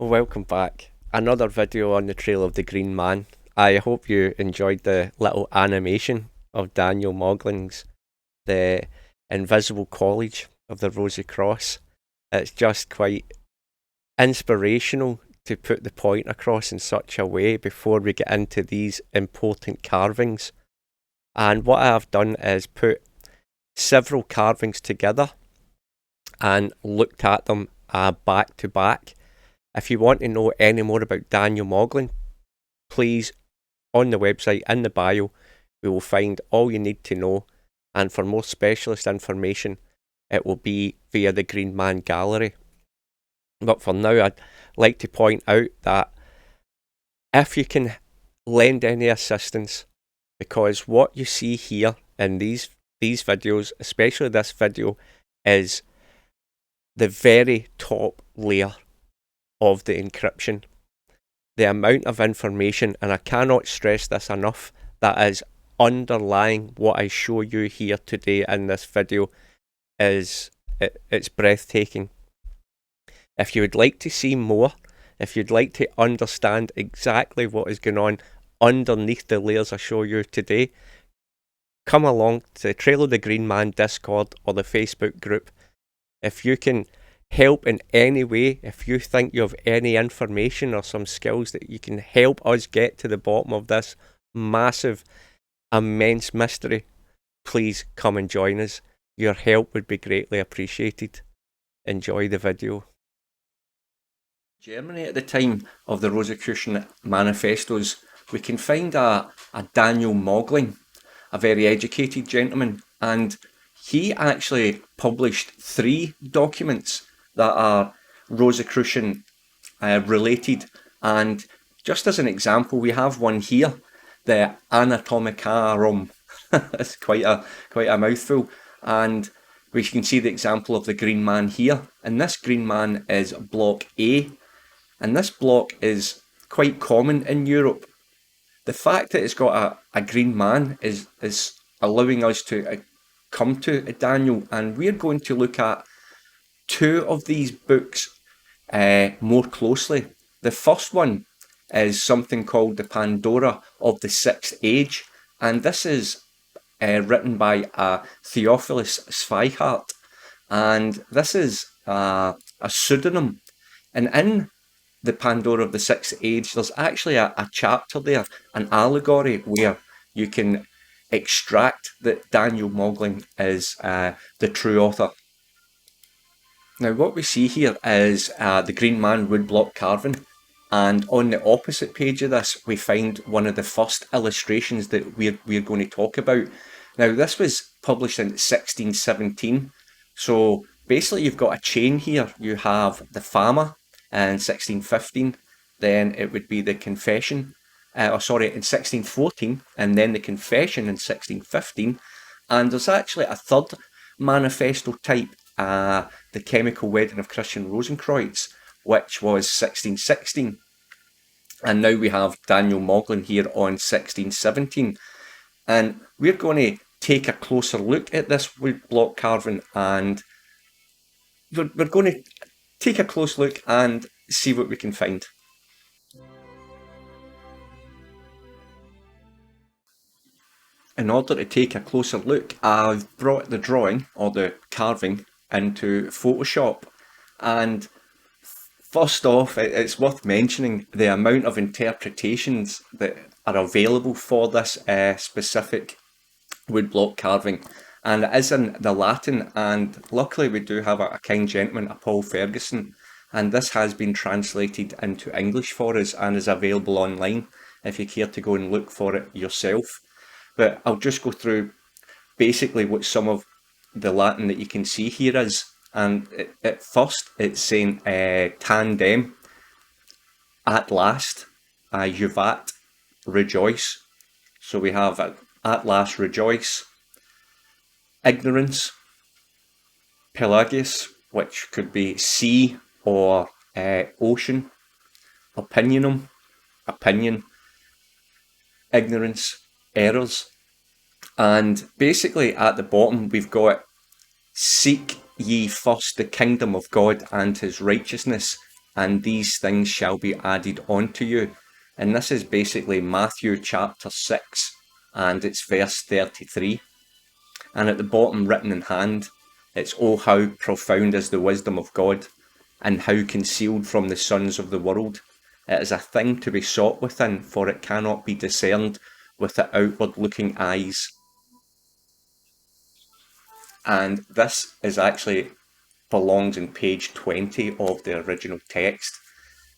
Welcome back. Another video on the trail of the Green Man. I hope you enjoyed the little animation of Daniel Mogling's The Invisible College of the Rosy Cross. It's just quite inspirational to put the point across in such a way before we get into these important carvings. And what I have done is put several carvings together and looked at them back to back. If you want to know any more about Daniel Mogling, please, on the website, in the bio, we will find all you need to know. And for more specialist information, it will be via the Green Man Gallery. But for now, I'd like to point out that if you can lend any assistance, because what you see here in these videos, especially this video, is the very top layer of the encryption. The amount of information, and I cannot stress this enough, that is underlying what I show you here today in this video it's breathtaking. If you would like to see more, if you'd like to understand exactly what is going on underneath the layers I show you today, come along to the Trail of the Green Man Discord or the Facebook group. If you can help in any way, if you think you have any information or some skills that you can help us get to the bottom of this massive, immense mystery, please come and join us. Your help would be greatly appreciated. Enjoy the video. Germany at the time of the Rosicrucian manifestos, we can find a Daniel Mogling, a very educated gentleman, and he actually published 3 documents that are Rosicrucian related. And just as an example, we have one here, the Anatomicarum. It's quite a mouthful. And we can see the example of the Green Man here. And this Green Man is block A. And this block is quite common in Europe. The fact that it's got a Green Man is allowing us to come to Daniel. And we're going to look at 2 of these books more closely. The first one is something called the Pandora of the Sixth Age, and this is written by Theophilus Swihart, and this is a pseudonym. And in the Pandora of the Sixth Age, there's actually a chapter there, an allegory, where you can extract that Daniel Mogling is the true author. Now what we see here is the Green Man woodblock carving, and on the opposite page of this we find one of the first illustrations that we're going to talk about. Now this was published in 1617, so basically you've got a chain here. You have the Fama in 1615, then it would be the Confession, in 1614, and then the Confession in 1615, and there's actually a third manifesto type, the Chemical Wedding of Christian Rosenkreutz, which was 1616. And now we have Daniel Mogling here on 1617. And we're going to take a closer look at this wood block carving, and we're going to take a close look and see what we can find. In order to take a closer look, I've brought the drawing, or the carving, into Photoshop. And first off, it's worth mentioning the amount of interpretations that are available for this specific woodblock carving. And it is in the Latin, and luckily we do have a kind gentleman, a Paul Ferguson, and this has been translated into English for us and is available online if you care to go and look for it yourself. But I'll just go through basically what some of the Latin that you can see here is. And at first it's saying tandem, at last, juvat, rejoice. So we have at last rejoice, ignorance, pelagius, which could be sea or ocean, opinionum, opinion, ignorance, errors. And basically at the bottom we've got seek ye first the kingdom of God and his righteousness, and these things shall be added unto you. And this is basically Matthew chapter 6, and it's verse 33. And at the bottom, written in hand, it's, "Oh, how profound is the wisdom of God, and how concealed from the sons of the world. It is a thing to be sought within, for it cannot be discerned with the outward looking eyes." And this is actually belongs in page 20 of the original text.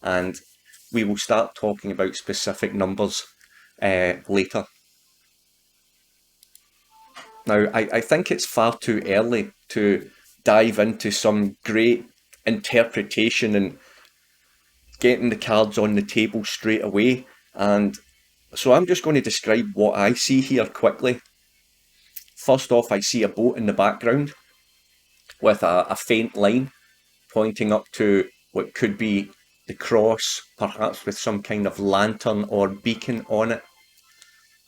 And we will start talking about specific numbers later. Now, I think it's far too early to dive into some great interpretation and getting the cards on the table straight away. And so I'm just going to describe what I see here quickly. First off, I see a boat in the background with a faint line pointing up to what could be the cross, perhaps with some kind of lantern or beacon on it.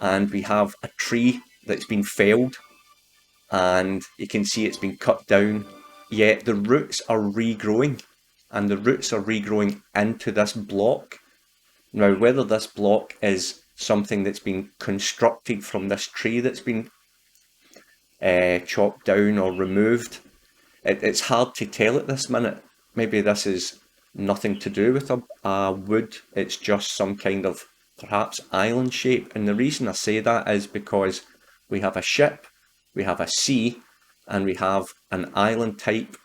And we have a tree that's been felled, and you can see it's been cut down, yet the roots are regrowing, and the roots are regrowing into this block. Now, whether this block is something that's been constructed from this tree that's been chopped down or removed, it's hard to tell at this minute. Maybe this is nothing to do with a wood, it's just some kind of perhaps island shape. And the reason I say that is because we have a ship, we have a sea, and we have an island type.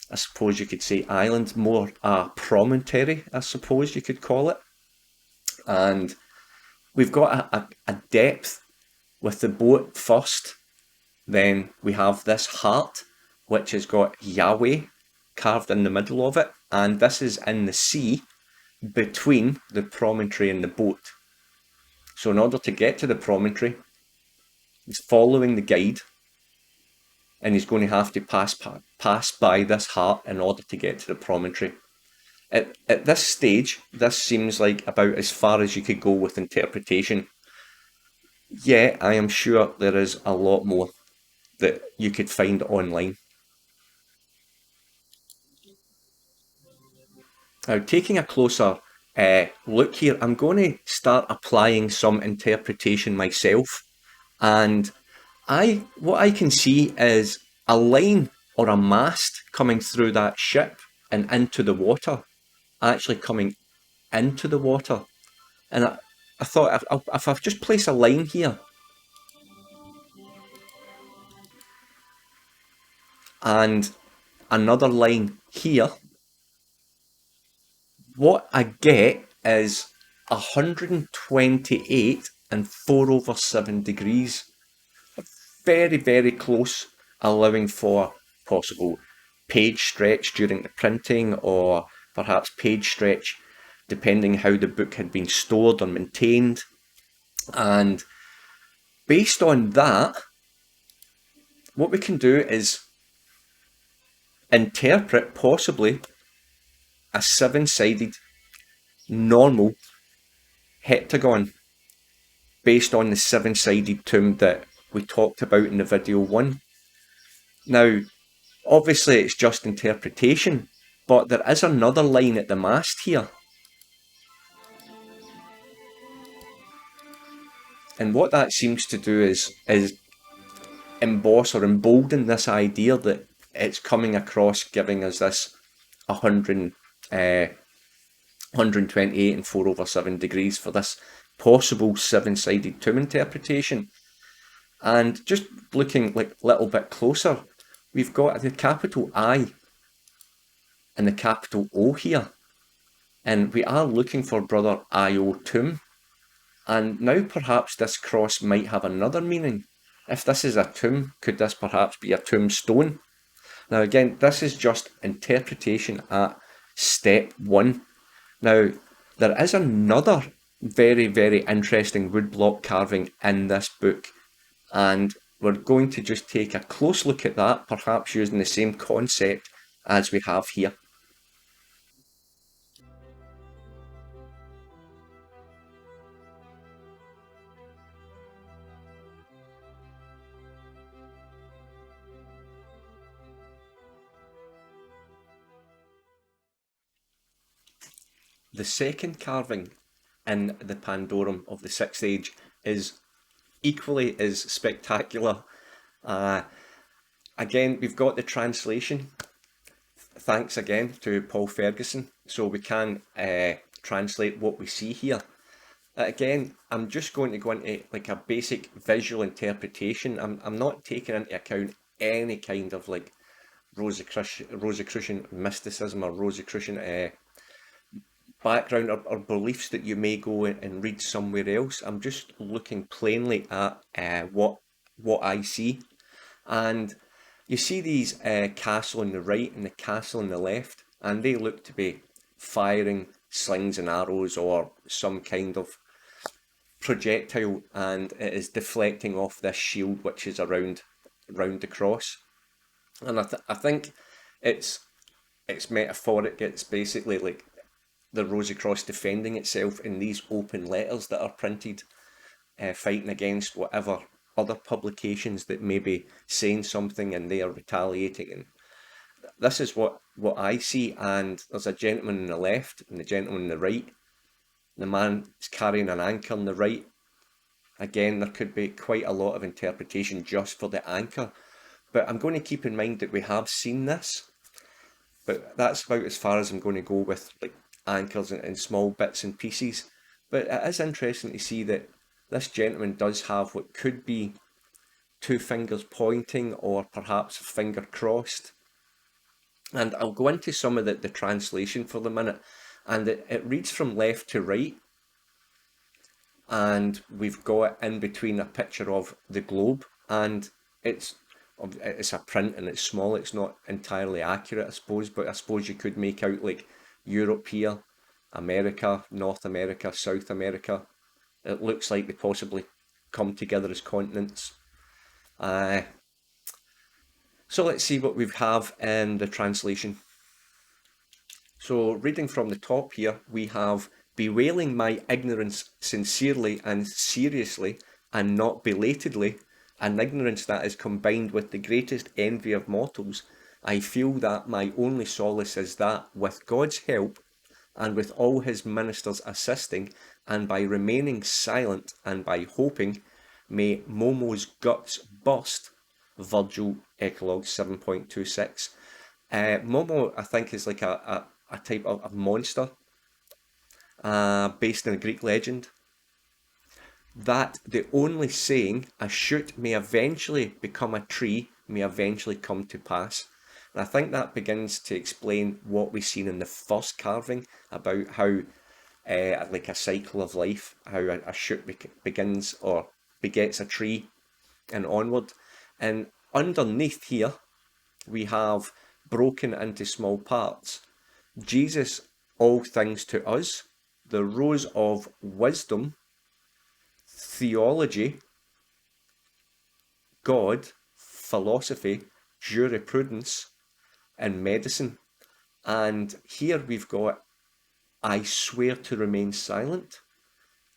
I suppose you could say island, more a promontory, I suppose you could call it. And we've got a depth with the boat first. Then we have this heart, which has got Yahweh carved in the middle of it. And this is in the sea between the promontory and the boat. So in order to get to the promontory, he's following the guide, and he's going to have to pass by this heart in order to get to the promontory. At this stage, this seems like about as far as you could go with interpretation. Yeah, I am sure there is a lot more that you could find online. Now, taking a closer look here, I'm going to start applying some interpretation myself. And what I can see is a line or a mast coming through that ship and into the water, actually coming into the water. And I thought if I've just placed a line here and another line here, what I get is 128 and 4/7 degrees. Very, very close, allowing for possible page stretch during the printing, or perhaps page stretch depending how the book had been stored or maintained. And based on that, what we can do is interpret possibly a 7-sided normal heptagon based on the 7-sided tomb that we talked about in the video 1. Now, obviously it's just interpretation, but there is another line at the mast here. And what that seems to do is emboss or embolden this idea that it's coming across, giving us this 128 and 4/7 degrees for this possible 7-sided tomb interpretation. And just looking like a little bit closer, we've got the capital I and the capital O here. And we are looking for Brother I.O. Tomb. And now perhaps this cross might have another meaning. If this is a tomb, could this perhaps be a tombstone? Now again, this is just interpretation at step 1. Now, there is another very, very interesting woodblock carving in this book, and we're going to just take a close look at that, perhaps using the same concept as we have here. The second carving in the Pandorum of the Sixth Age is equally as spectacular. Uh, Again, we've got the translation. Thanks again to Paul Ferguson. So we can translate what we see here. Again, I'm just going to go into like a basic visual interpretation. I'm not taking into account any kind of like Rosicrucian mysticism or Rosicrucian background or beliefs that you may go and read somewhere else. I'm just looking plainly at what I see, and you see these castle on the right and the castle on the left, and they look to be firing slings and arrows or some kind of projectile, and it is deflecting off this shield which is around the cross. And I think it's metaphoric. It's basically like the Rosy Cross defending itself in these open letters that are printed, fighting against whatever other publications that may be saying something and they are retaliating. And this is what I see. And there's a gentleman on the left and the gentleman on the right. The man is carrying an anchor on the right. Again, there could be quite a lot of interpretation just for the anchor. But I'm going to keep in mind that we have seen this. But that's about as far as I'm going to go with like anchors and small bits and pieces. But it is interesting to see that this gentleman does have what could be two fingers pointing or perhaps a finger crossed. And I'll go into some of the translation for the minute. And it reads from left to right. And we've got in between a picture of the globe. And it's a print and it's small. It's not entirely accurate, I suppose. But I suppose you could make out like Europe here, America, North America, South America. It looks like they possibly come together as continents. So let's see what we have in the translation. So reading from the top here, we have bewailing my ignorance sincerely and seriously and not belatedly, an ignorance that is combined with the greatest envy of mortals. I feel that my only solace is that, with God's help, and with all his ministers assisting, and by remaining silent and by hoping, may Momo's guts burst. Virgil Eclogue 7.26. Momo, I think, is like a type of monster based in a Greek legend. That the only saying, a shoot may eventually become a tree, may eventually come to pass. And I think that begins to explain what we've seen in the first carving about how, like a cycle of life, how a shoot begins or begets a tree and onward. And underneath here, we have broken into small parts. Jesus, all things to us, the rose of wisdom, theology, God, philosophy, jurisprudence, and medicine. And here we've got, I swear to remain silent.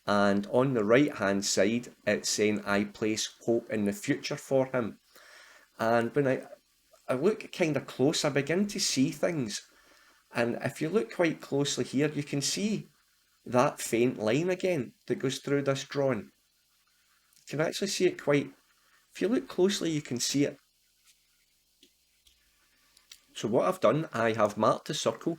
And on the right hand side, it's saying, I place hope in the future for him. And when I look kind of close, I begin to see things. And if you look quite closely here, you can see that faint line again that goes through this drawing. You can actually see it quite, if you look closely, you can see it. So what I've done, I have marked a circle.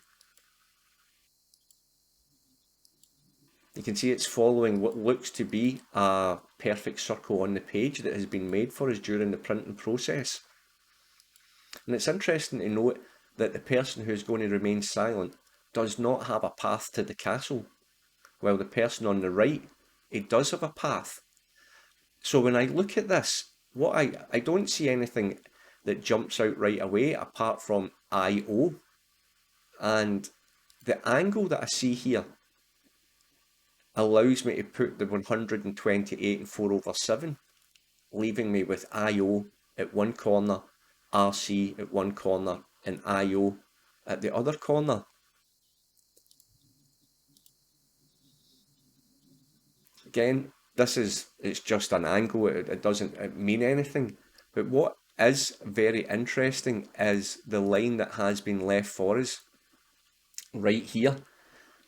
You can see it's following what looks to be a perfect circle on the page that has been made for us during the printing process. And it's interesting to note that the person who's going to remain silent does not have a path to the castle, while the person on the right, he does have a path. So when I look at this, what I don't see anything that jumps out right away apart from I-O. And the angle that I see here allows me to put the 128 and 4/7, leaving me with I-O at one corner, RC at one corner, and I-O at the other corner. Again, it's just an angle, it doesn't mean anything. But what is very interesting is the line that has been left for us right here.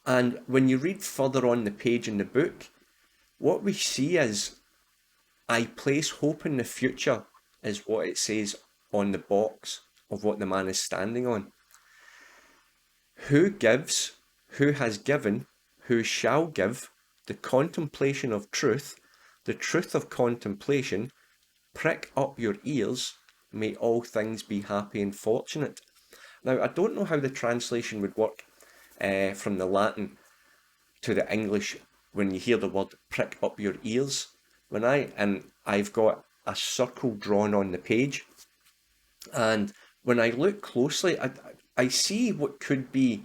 And when you read further on the page in the book, what we see is, I place hope in the future, is what it says on the box of what the man is standing on. Who gives, who has given, who shall give, the contemplation of truth, the truth of contemplation, prick up your ears, may all things be happy and fortunate. Now, I don't know how the translation would work from the Latin to the English when you hear the word prick up your ears. I've got a circle drawn on the page, and when I look closely, I see what could be,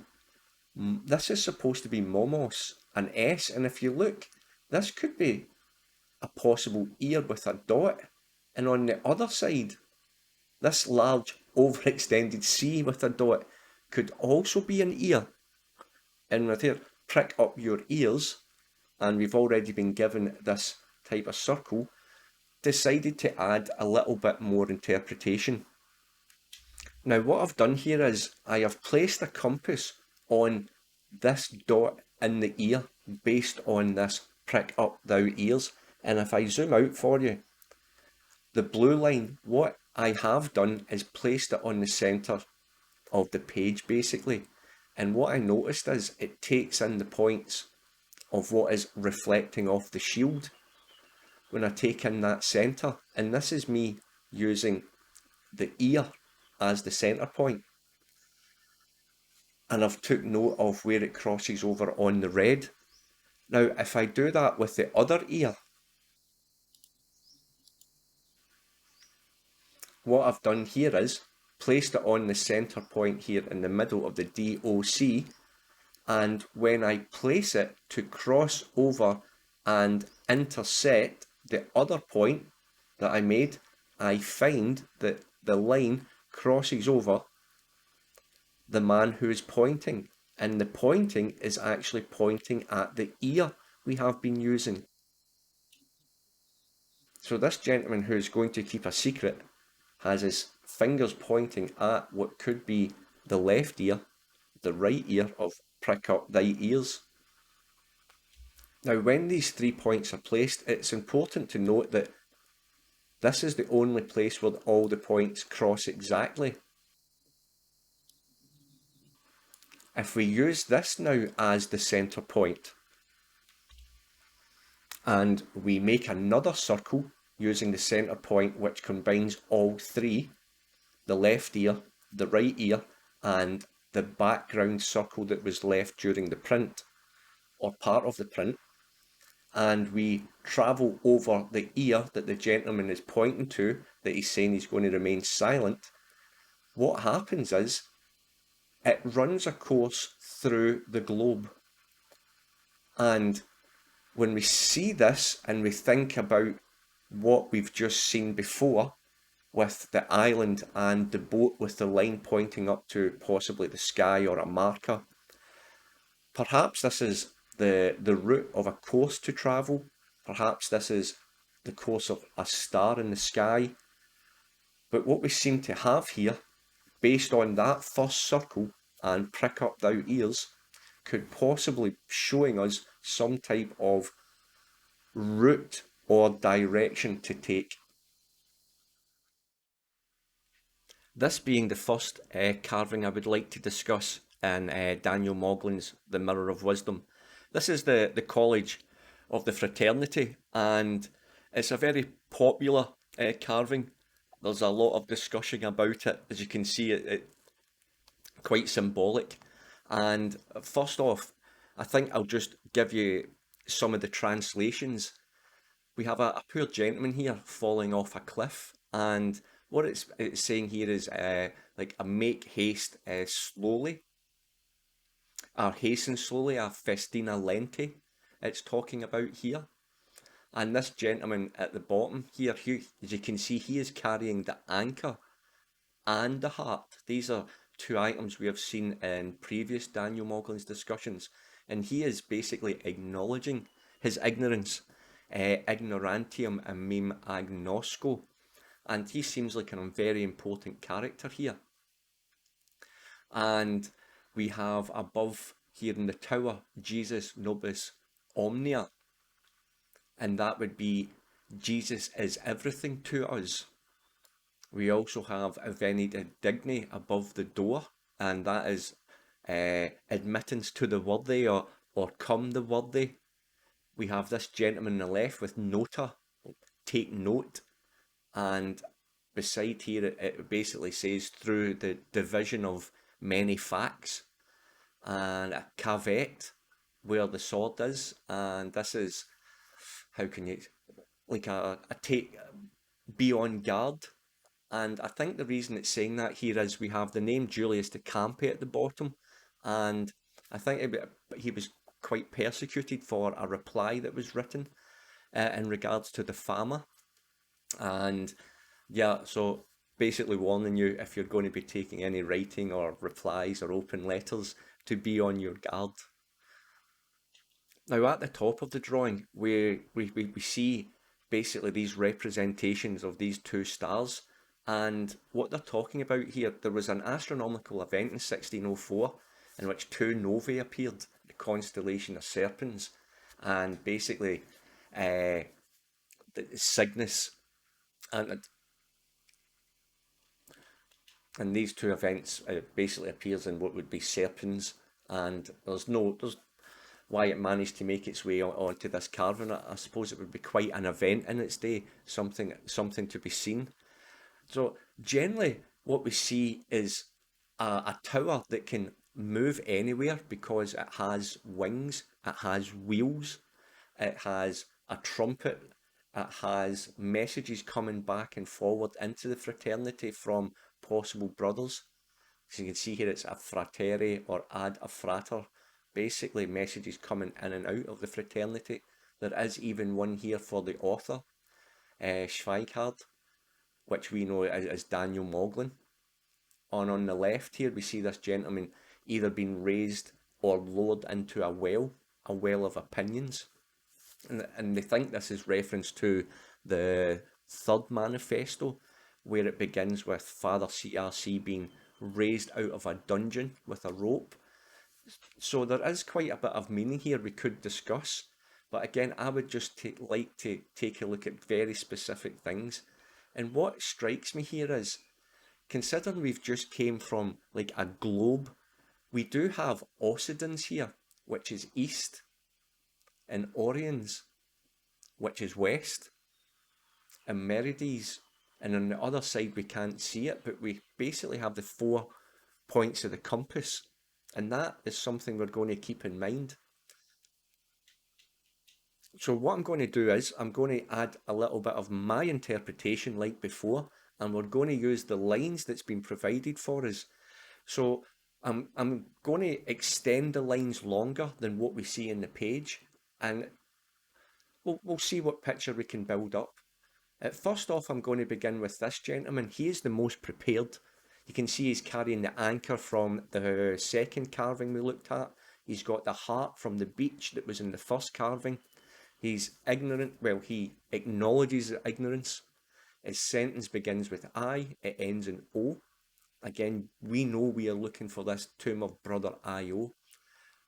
this is supposed to be momos, an S, and if you look, this could be a possible ear with a dot, and on the other side, this large overextended C with a dot could also be an ear. And with here, prick up your ears, and we've already been given this type of circle, decided to add a little bit more interpretation. Now what I've done here is I have placed a compass on this dot in the ear based on this prick up thou ears, and if I zoom out for you, the blue line, what I have done is placed it on the centre of the page basically, and what I noticed is it takes in the points of what is reflecting off the shield when I take in that centre, and this is me using the ear as the centre point, and I've took note of where it crosses over on the red. Now if I do that with the other ear, what I've done here is placed it on the centre point here in the middle of the DOC, and when I place it to cross over and intersect the other point that I made, I find that the line crosses over the man who is pointing, and the pointing is actually pointing at the ear we have been using. So this gentleman who is going to keep a secret has his fingers pointing at what could be the left ear, the right ear of prick up thy ears. Now when these 3 points are placed, it's important to note that this is the only place where all the points cross exactly. If we use this now as the centre point, and we make another circle using the centre point which combines all three, the left ear, the right ear, and the background circle that was left during the print, or part of the print, and we travel over the ear that the gentleman is pointing to, that he's saying he's going to remain silent, what happens is it runs a course through the globe. And when we see this and we think about what we've just seen before with the island and the boat with the line pointing up to possibly the sky or a marker, perhaps this is the route of a course to travel. Perhaps this is the course of a star in the sky. But what we seem to have here, based on that first circle and prick up thou ears, could possibly showing us some type of route or direction to take. This being the first carving I would like to discuss in Daniel Mogling's The Mirror of Wisdom. This is the College of the Fraternity, and it's a very popular carving. There's a lot of discussion about it. As you can see, it's quite symbolic. And first off, I think I'll just give you some of the translations. We have a poor gentleman here falling off a cliff, and what it's saying here is like a make haste slowly, or hasten slowly, a festina lente. It's talking about here, and this gentleman at the bottom here, as you can see, he is carrying the anchor and the heart. These are two items we have seen in previous Daniel Mogling's discussions, and he is basically acknowledging his ignorance, ignorantium mem agnosco, and he seems like a very important character here. And we have above here in the tower, Jesus nobis omnia, and that would be Jesus is everything to us. We also have Venite Digni above the door, and that is admittance to the worthy, or come the worthy. We have this gentleman on the left with nota, take note, and beside here it basically says through the division of many facts, and a caveat where the sword is, and this is, how can you, like a take, be on guard. And I think the reason it's saying that here is we have the name Julius de Campi at the bottom, and I think he was quite persecuted for a reply that was written in regards to the Fama. And yeah, so basically warning you, if you're going to be taking any writing or replies or open letters, to be on your guard. Now at the top of the drawing, we see basically these representations of these two stars, and what they're talking about here, there was an astronomical event in 1604 in which two novae appeared, the constellation of Serpens, and basically the Cygnus, and and these two events basically appears in what would be Serpens, and there's why it managed to make its way onto this carving. I suppose it would be quite an event in its day, something to be seen. So generally what we see is a tower that can move anywhere because it has wings, it has wheels, it has a trumpet, it has messages coming back and forward into the fraternity from possible brothers. So you can see here it's a fratere or ad a frater, basically messages coming in and out of the fraternity. There is even one here for the author, Schweikart, which we know as Daniel Mogling. And on the left here we see this gentleman either being raised or lowered into a well of opinions. And they think this is reference to the third manifesto, where it begins with Father CRC being raised out of a dungeon with a rope. So there is quite a bit of meaning here we could discuss, but again I would just like to take a look at very specific things. And what strikes me here is, considering we've just came from like a globe, we do have Occidens here, which is east, and Oriens, which is west, and Merides, and on the other side we can't see it, but we basically have the 4 points of the compass, and that is something we're going to keep in mind. So what I'm going to do is I'm going to add a little bit of my interpretation like before, and we're going to use the lines that's been provided for us. So I'm going to extend the lines longer than what we see in the page, and we'll see what picture we can build up. First off, I'm going to begin with this gentleman. He is the most prepared. You can see he's carrying the anchor from the second carving we looked at. He's got the heart from the beach that was in the first carving. He's ignorant. Well, he acknowledges ignorance. His sentence begins with I, it ends in O. Again, we know we are looking for this tomb of brother I-O.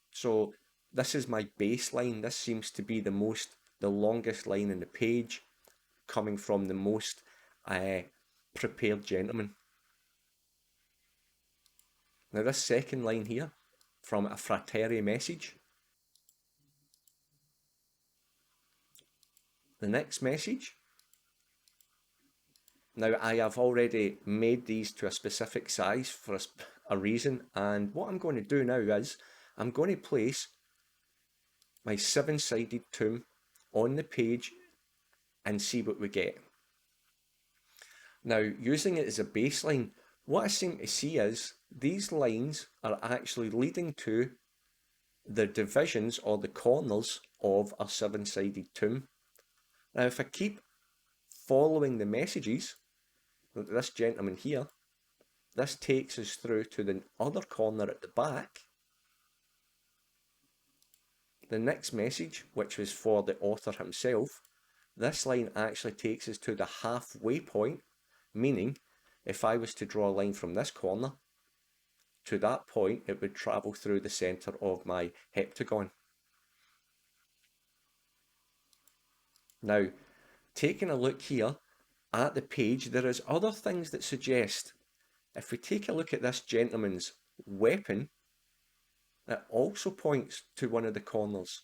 So this is my baseline. This seems to be the longest line in the page, coming from the most prepared gentleman. Now this second line here, from a fratere message. The next message. Now I have already made these to a specific size for a reason, and what I'm going to do now is I'm going to place my 7-sided tomb on the page and see what we get. Now, using it as a baseline, what I seem to see is these lines are actually leading to the divisions or the corners of a 7-sided tomb. Now, if I keep following the messages, this gentleman here, this takes us through to the other corner at the back. The next message, which was for the author himself, this line actually takes us to the halfway point, meaning if I was to draw a line from this corner to that point, it would travel through the centre of my heptagon. Now, taking a look here at the page, there is other things that suggest, if we take a look at this gentleman's weapon, it also points to one of the corners.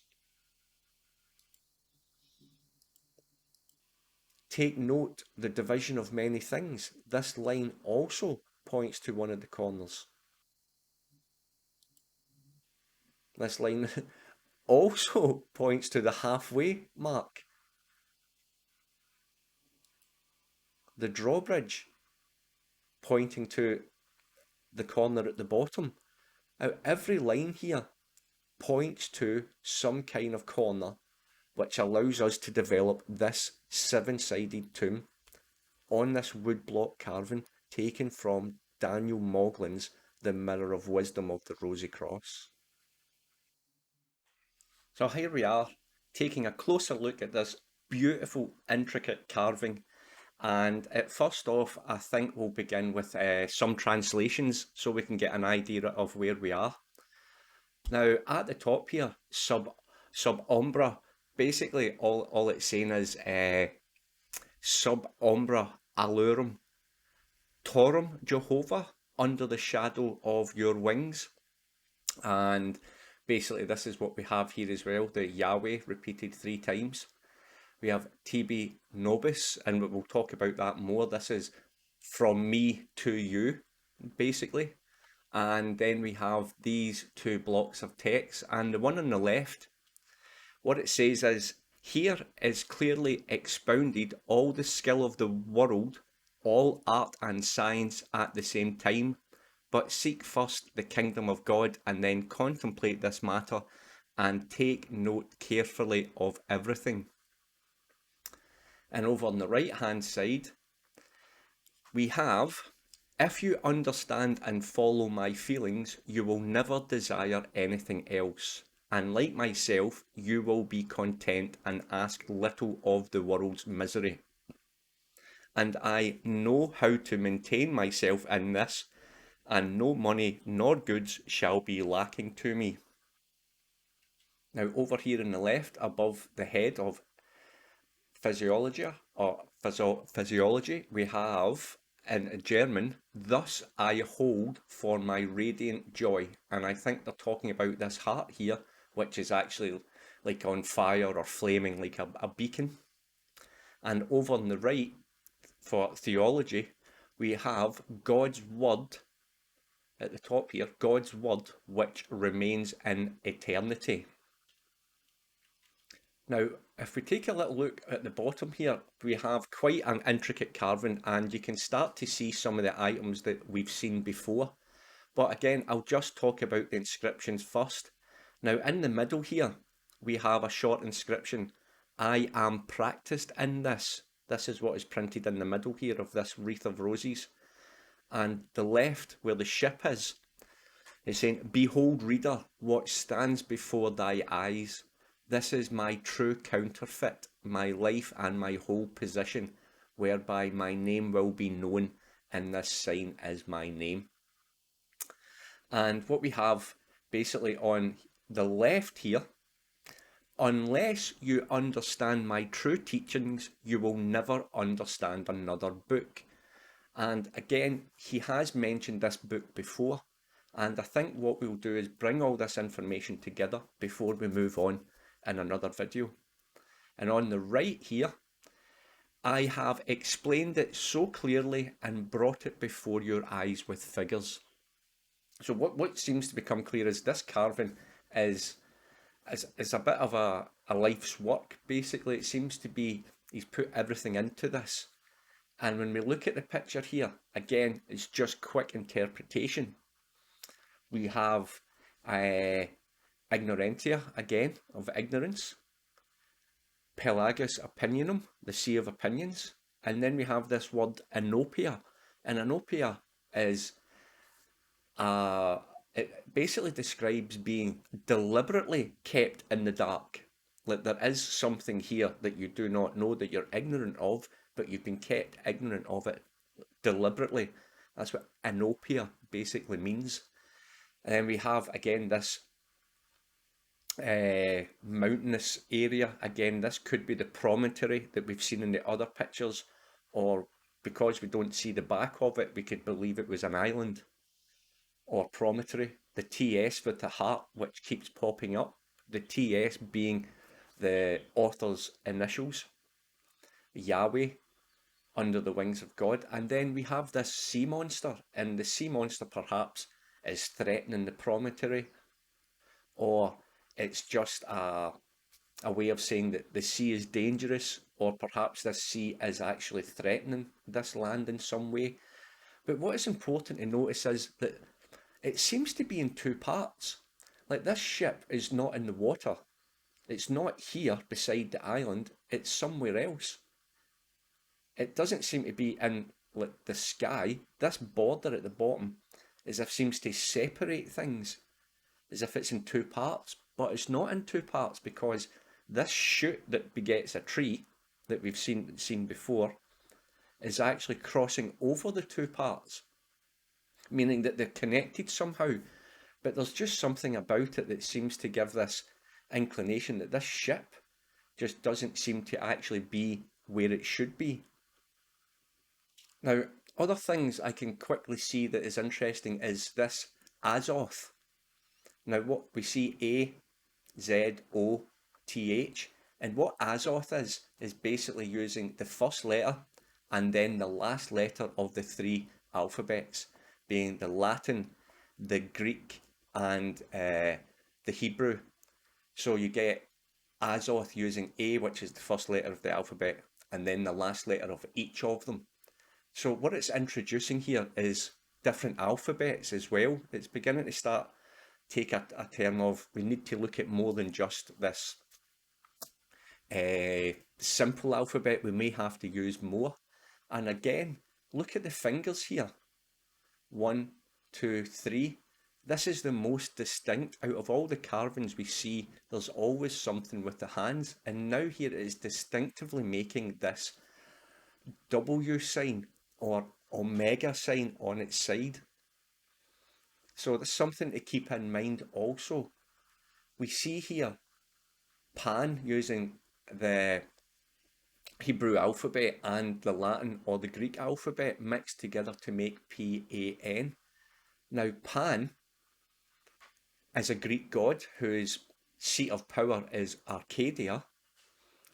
Take note the division of many things. This line also points to one of the corners. This line also points to the halfway mark. The drawbridge pointing to the corner at the bottom. Now, every line here points to some kind of corner which allows us to develop this seven-sided tomb on this woodblock carving taken from Daniel Mogling's The Mirror of Wisdom of the Rosy Cross. So here we are, taking a closer look at this beautiful, intricate carving. And first off, I think we'll begin with some translations so we can get an idea of where we are. Now, at the top here, sub umbra, basically all it's saying is sub umbra allurum, torum Jehovah, under the shadow of your wings. And basically this is what we have here as well, the Yahweh repeated 3 times. We have tibi nobis, and we'll talk about that more. This is from me to you, basically. And then we have these 2 blocks of text, and the one on the left, what it says is, here is clearly expounded all the skill of the world, all art and science at the same time, but seek first the kingdom of God and then contemplate this matter and take note carefully of everything. And over on the right hand side, we have, if you understand and follow my feelings, you will never desire anything else. And like myself, you will be content and ask little of the world's misery. And I know how to maintain myself in this, and no money nor goods shall be lacking to me. Now over here on the left, above the head of physiology, we have in German, thus I hold for my radiant joy. And I think they're talking about this heart here, which is actually like on fire or flaming like a beacon. And over on the right, for theology, we have God's word at the top here, God's word which remains in eternity. Now, if we take a little look at the bottom here, we have quite an intricate carving, and you can start to see some of the items that we've seen before. But again, I'll just talk about the inscriptions first. Now, in the middle here, we have a short inscription, I am practiced in this. This is what is printed in the middle here of this wreath of roses. And the left, where the ship is saying, behold, reader, what stands before thy eyes. This is my true counterfeit, my life and my whole position, whereby my name will be known, and this sign is my name. And what we have basically on the left here, unless you understand my true teachings, you will never understand another book. And again, he has mentioned this book before, and I think what we'll do is bring all this information together before we move on in another video. And on the right here, I have explained it so clearly and brought it before your eyes with figures. So what seems to become clear is this carving is a bit of a life's work, basically. It seems to be, he's put everything into this. And when we look at the picture here, again, it's just quick interpretation. We have ignorantia, again, of ignorance. Pelagus opinionum, the sea of opinions. And then we have this word anopia. And anopia is, it basically describes being deliberately kept in the dark. Like there is something here that you do not know, that you're ignorant of, but you've been kept ignorant of it deliberately. That's what anopia basically means. And then we have, again, this mountainous area. Again, this could be the promontory that we've seen in the other pictures, or because we don't see the back of it, we could believe it was an island or promontory. The TS with the heart, which keeps popping up, the TS being the author's initials, Yahweh, under the wings of God. And then we have this sea monster, and the sea monster perhaps is threatening the promontory, or it's just a way of saying that the sea is dangerous, or perhaps this sea is actually threatening this land in some way. But what is important to notice is that it seems to be in two parts. Like, this ship is not in the water. It's not here beside the island. It's somewhere else. It doesn't seem to be in, like, the sky. This border at the bottom as if seems to separate things, as if it's in two parts. But it's not in two parts, because this shoot that begets a tree that we've seen before is actually crossing over the two parts, meaning that they're connected somehow. But there's just something about it that seems to give this inclination that this ship just doesn't seem to actually be where it should be. Now, other things I can quickly see that is interesting is this Azoth. Now, what we see, A-Z-O-T-H, and what Azoth is basically using the first letter and then the last letter of the three alphabets, being the Latin, the Greek, and the Hebrew. So you get Azoth using A, which is the first letter of the alphabet, and then the last letter of each of them. So what it's introducing here is different alphabets as well. It's beginning to start take a term of, we need to look at more than just this simple alphabet. We may have to use more. And again, look at the fingers here. 1, 2, 3. This is the most distinct out of all the carvings we see. There's always something with the hands, and now here it is distinctively making this W sign or omega sign on its side. So there's something to keep in mind also. We see here Pan using the Hebrew alphabet and the Latin or the Greek alphabet mixed together to make P-A-N. Now, Pan is a Greek god whose seat of power is Arcadia.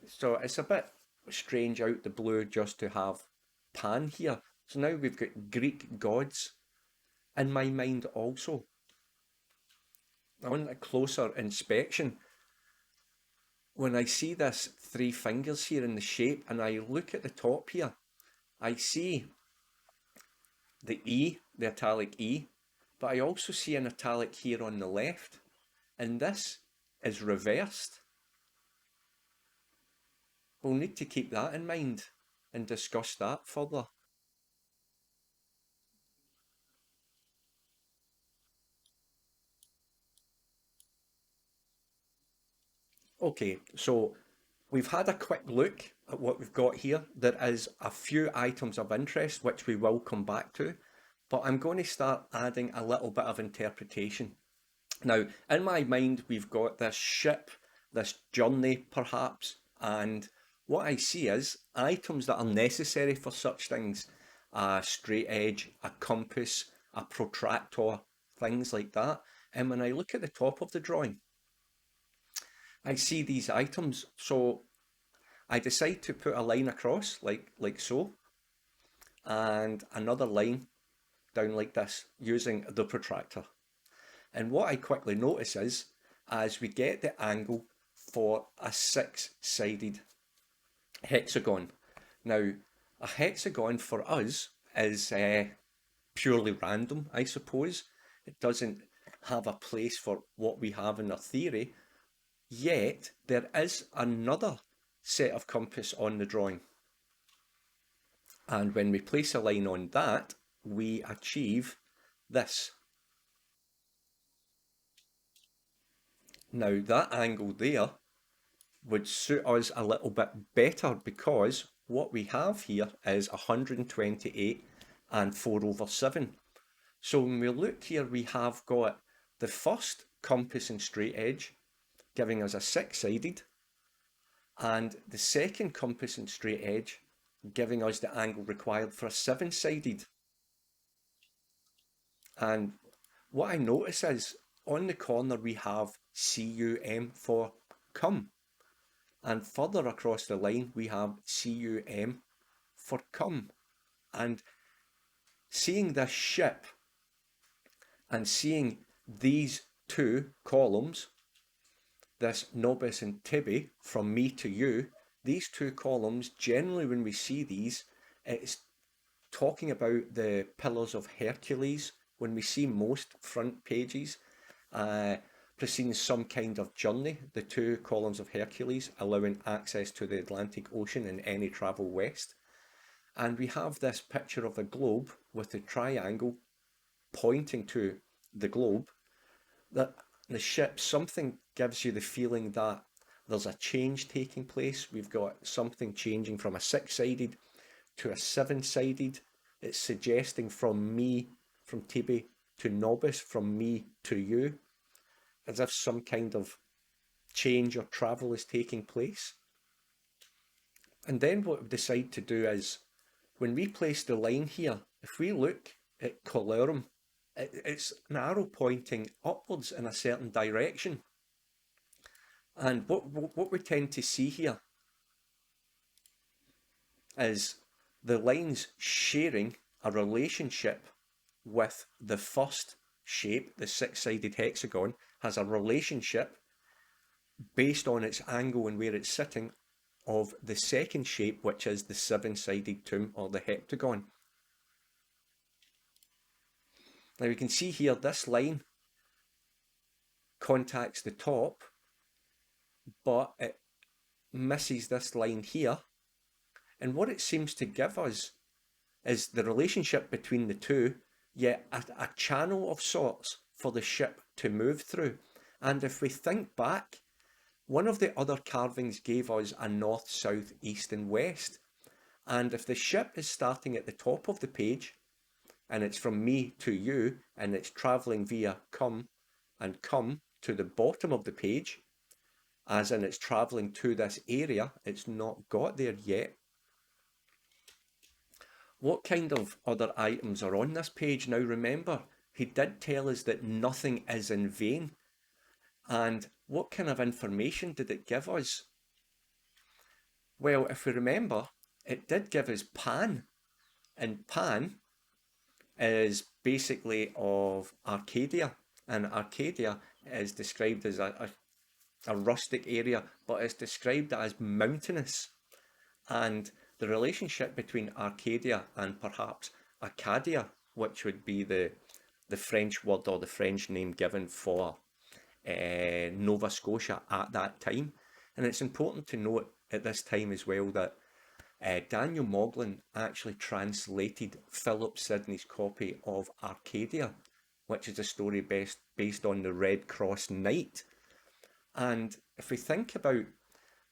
So it's a bit strange out the blue just to have Pan here. So now we've got Greek gods in my mind also. On a closer inspection, when I see this three fingers here in the shape and I look at the top here, I see the E, the italic E, but I also see an italic here on the left, and this is reversed. We'll need to keep that in mind and discuss that further. Okay, so we've had a quick look at what we've got here. There is a few items of interest which we will come back to, but I'm going to start adding a little bit of interpretation. Now, in my mind, we've got this ship, this journey perhaps, and what I see is items that are necessary for such things: a straight edge, a compass, a protractor, things like that. And when I look at the top of the drawing, I see these items. So I decide to put a line across like so, and another line down like this using the protractor. And what I quickly notice is, as we get the angle for a six-sided hexagon. Now, a hexagon for us is purely random, I suppose. It doesn't have a place for what we have in our theory, yet there is another set of compass on the drawing. And when we place a line on that, we achieve this. Now, that angle there would suit us a little bit better, because what we have here is 128 and 4/7. So when we look here, we have got the first compass and straight edge giving us a 6-sided, and the second compass and straight edge giving us the angle required for a 7-sided. And what I notice is on the corner we have CUM for come, and further across the line we have CUM for come. And seeing this ship and seeing these two columns, this nobis and tibi, from me to you, these two columns, generally when we see these, it's talking about the Pillars of Hercules. When we see most front pages preceding some kind of journey, the two columns of Hercules allowing access to the Atlantic Ocean in any travel west. And we have this picture of a globe with the triangle pointing to the globe. That the ship, something gives you the feeling that there's a change taking place. We've got something changing from a 6-sided to a 7-sided. It's suggesting from me, from tibi, to nobis, from me to you, as if some kind of change or travel is taking place. And then what we decide to do is, when we place the line here, if we look at colorum, it's an arrow pointing upwards in a certain direction. And what we tend to see here is the lines sharing a relationship with the first shape, the 6-sided hexagon, has a relationship based on its angle and where it's sitting of the second shape, which is the 7-sided tomb or the heptagon. Now we can see here this line contacts the top, but it misses this line here. And what it seems to give us is the relationship between the two, yet a channel of sorts for the ship to move through. And if we think back, one of the other carvings gave us a north, south, east and west. And if the ship is starting at the top of the page, and it's from me to you, and it's travelling via come and come to the bottom of the page, as in it's travelling to this area, it's not got there yet. What kind of other items are on this page? Now remember, he did tell us that nothing is in vain. And what kind of information did it give us? Well, if we remember, it did give us Pan. And Pan is basically of Arcadia. And Arcadia is described as a rustic area, but it's described as mountainous. And the relationship between Arcadia and perhaps Acadia, which would be the French word or the French name given for Nova Scotia at that time. And it's important to note at this time as well that Daniel Mogling actually translated Philip Sidney's copy of Arcadia, which is a story based on the Red Cross Knight. And if we think about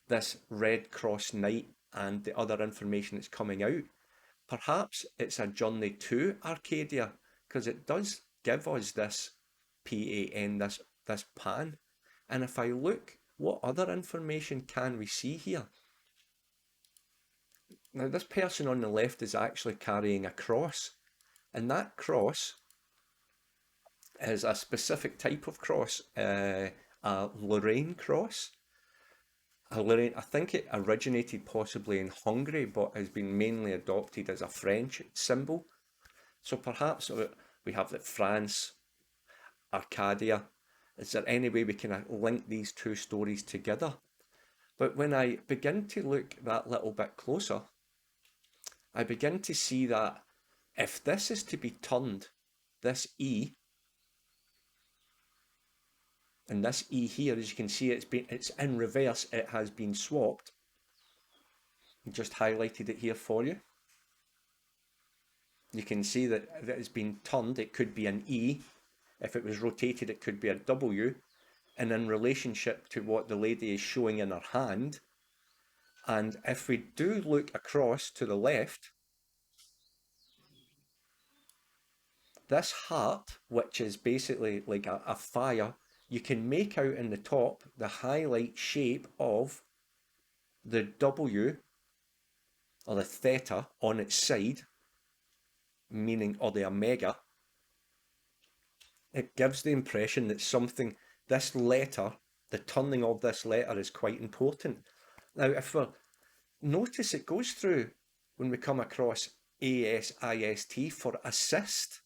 this Red Cross Knight and the other information that's coming out, perhaps it's a journey to Arcadia, because it does give us this PAN, this Pan. And if I look, what other information can we see here? Now this person on the left is actually carrying a cross, and that cross is a specific type of cross, a Lorraine cross. I think it originated possibly in Hungary, but has been mainly adopted as a French symbol. So perhaps we have that France, Arcadia. Is there any way we can link these two stories together? But when I begin to look that little bit closer, I begin to see that if this is to be turned, this E, and this E here, as you can see, it's in reverse, it has been swapped. I just highlighted it here for you. You can see that it's been turned. It could be an E. If it was rotated, it could be a W. And in relationship to what the lady is showing in her hand. And if we do look across to the left, this heart, which is basically like a fire, you can make out in the top the highlight shape of the W or the theta on its side, meaning, or the omega. It gives the impression that something, this letter, the turning of this letter is quite important. Now, if we notice, it goes through when we come across ASIST for assist.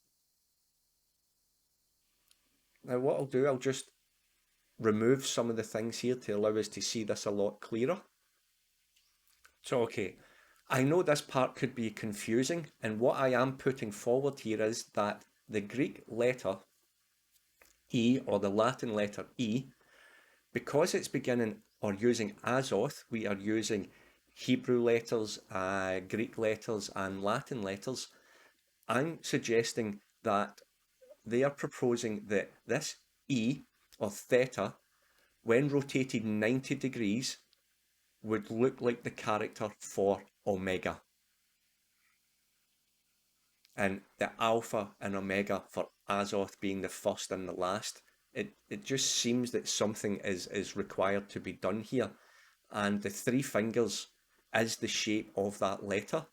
Now, what I'll do, I'll just remove some of the things here to allow us to see this a lot clearer. So, okay, I know this part could be confusing, and what I am putting forward here is that the Greek letter E, or the Latin letter E, because it's beginning or using Azoth, we are using Hebrew letters, Greek letters, and Latin letters. I'm suggesting that they are proposing that this E, or theta, when rotated 90 degrees, would look like the character for omega. And the alpha and omega for Azoth being the first and the last. It just seems that something is required to be done here. And the three fingers is the shape of that letter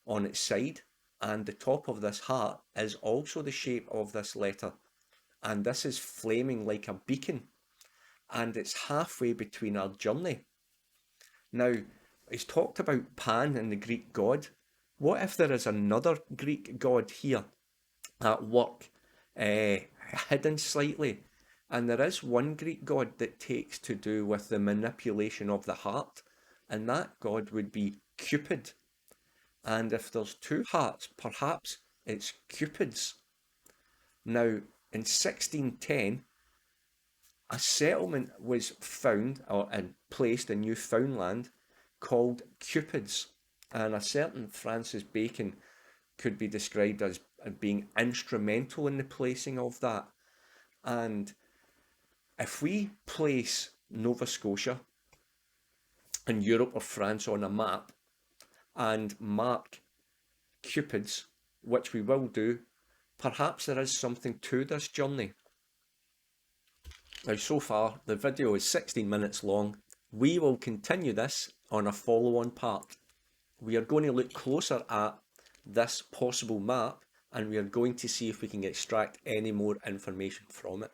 on its side. And the top of this heart is also the shape of this letter. And this is flaming like a beacon. And it's halfway between our journey. Now, he's talked about Pan and the Greek god. What if there is another Greek god here at work, hidden slightly? And there is one Greek god that takes to do with the manipulation of the heart, and that god would be Cupid. And if there's two hearts, perhaps it's Cupid's. Now, in 1610, a settlement was found and placed in Newfoundland called Cupid's, and a certain Francis Bacon could be described as being instrumental in the placing of that. And if we place Nova Scotia and Europe or France on a map and mark Cupid's, which we will do, perhaps there is something to this journey. Now, so far, the video is 16 minutes long. We will continue this on a follow-on part. We are going to look closer at this possible map, and we are going to see if we can extract any more information from it.